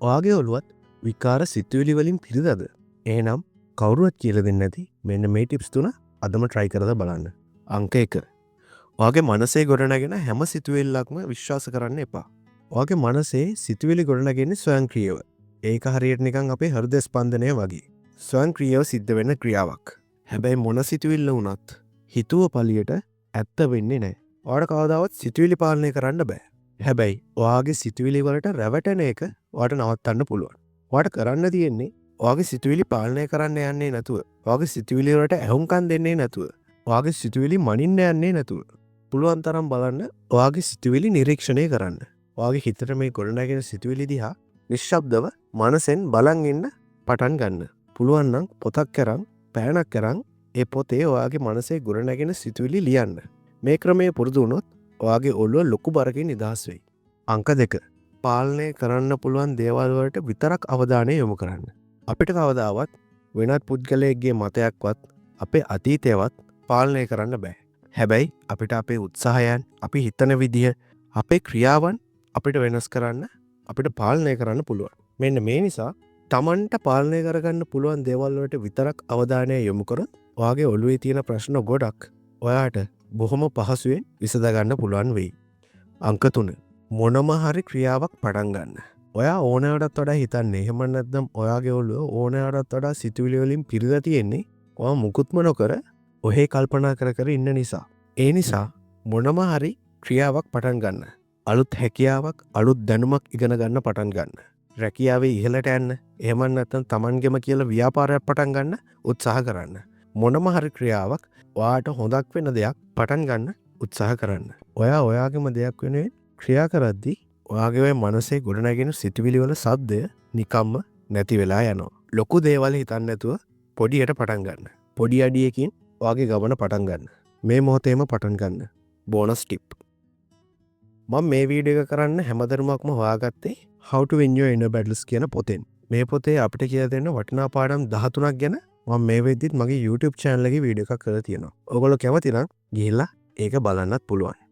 ඔයාගේ ඔළුවත් විකාර සිතුවිලි වලින් පිරිදද? එහෙනම් කවුරුවත් කියලා දෙන්නේ නැති මෙන්න මේ ටිප්ස් තුන අදම try කරලා බලන්න. අංක 1. ඔයාගේ මනසේ ගොඩනගෙන හැම සිතුවිල්ලක්ම විශ්වාස කරන්න එපා. ඔයාගේ මනසේ සිතුවිලි ගොඩනගන්නේ ස්වයංක්‍රීයව. ඒක හරියට නිකන් අපේ හෘද ස්පන්දනය වගේ. ස්වයංක්‍රීයව සිද්ධ වෙන ක්‍රියාවක්. හැබැයි මොන සිතුවිල්ල වුණත් හිතුව පළියට ඇත්ත වෙන්නේ නැහැ. ඔයාට කවදාවත් සිතුවිලි පාලනය කරන්න බෑ. හැබැයි ඔයාගේ සිතුවිලි වලට රැවටෙන එක ඔයාට නවත්තන්න පුළුවන්. ඔයාට කරන්න තියෙන්නේ ඔයාගේ සිතුවිලි පාලනය කරන්න යන්නේ නැතුව, ඔයාගේ සිතුවිලි වලට ඇහුම්කන් දෙන්නේ නැතුව, ඔයාගේ සිතුවිලි මනින්න යන්නේ නැතුව පුළුවන් තරම් බලන්න ඔයාගේ සිතුවිලි නිරීක්ෂණය කරන්න. ඔයාගේ හිතට මේ ගොඩනැගෙන සිතුවිලි දිහා නිශ්ශබ්දව මනසෙන් බලන් ඉන්න පටන් ගන්න. පුළුවන් නම් පොතක් කරන්, පෑනක් කරන් ඒ පොතේ ඔයාගේ මනසේ ගොඩනැගෙන සිතුවිලි ලියන්න. මේ ක්‍රමයේ පුරුදු වුණොත් ඔයාගේ ඔළුව ලොකු බරකින් නිදහස් වෙයි. අංක 2. පාලනය කරන්න පුළුවන් දේවල් වලට විතරක් අවධානය යොමු කරන්න. අපිට කවදාවත් වෙනත් පුද්ගලයෙක්ගේ මතයක්වත් අපේ අතීතයවත් පාලනය කරන්න බෑ. හැබැයි අපිට අපේ උත්සාහයන්, අපි හිතන විදිහ, අපේ ක්‍රියාවන් අපිට වෙනස් කරන්න, අපිට පාලනය කරන්න පුළුවන්. මෙන්න මේ නිසා තමන්ට පාලනය කරගන්න පුළුවන් දේවල් වලට විතරක් අවධානය යොමු කරොත් ඔයාගේ ඔළුවේ තියෙන ප්‍රශ්න ගොඩක් ඔයාට බොහොම පහසුවෙන් විසඳ ගන්න පුළුවන් වෙයි. අංක 3. මොනම හරි ක්‍රියාවක් පටන් ගන්න. ඔයා ඕනෑවටත් වඩා හිතන්නේ, එහෙම නැත්නම් ඔයාගේ ඔළුව ඕනෑවටත් වඩා සිතුවිලි වලින් පිරීලා තියෙන්නේ ඔයා මුකුත්ම නොකර ඔහේ කල්පනා කර කර ඉන්න නිසා. ඒ නිසා මොනම හරි ක්‍රියාවක් පටන් ගන්න. අලුත් හැකියාවක්, අලුත් දැනුමක් ඉගෙන ගන්න පටන් ගන්න. රැකියාවේ ඉහළට යන්න, එහෙම නැත්නම් Tamanගෙම කියලා ව්‍යාපාරයක් පටන් ගන්න උත්සාහ කරන්න. මොනම හරි ක්‍රියාවක් ඔයාට හොඳක් වෙන දෙයක් පටන් ගන්න උත්සාහ කරන්න. ඔයා ඔයාගේම දෙයක් වෙනුවෙන් ක්‍රියා කරද්දී ඔයාගේ මනසේ ගොඩනැගෙන සිතුවිලි වල ශබ්දය නිකම්ම නැති වෙලා යනවා. ලොකු දේවල් හිතන්න නැතුව පොඩියට පටන් ගන්න. පොඩි අඩියකින් ඔයාගේ ගමන පටන් ගන්න. මේ මොහොතේම පටන් ගන්න. Bonus tip. මම මේ වීඩියෝ එක කරන්න හැමදෙරමක්ම හොයාගත්තේ How to Win Your Inner Battles කියන පොතෙන්. මේ පොතේ අපිට කියලා දෙන්න වටිනා පාඩම් 13ක් ගැන මම මේ වෙද්දිත් මගේ YouTube channel එකේ වීඩියෝ එකක් කරලා තියෙනවා. ඔයගොල්ලෝ කැමති නම් ගිහිල්ලා ඒක බලන්නත් පුළුවන්.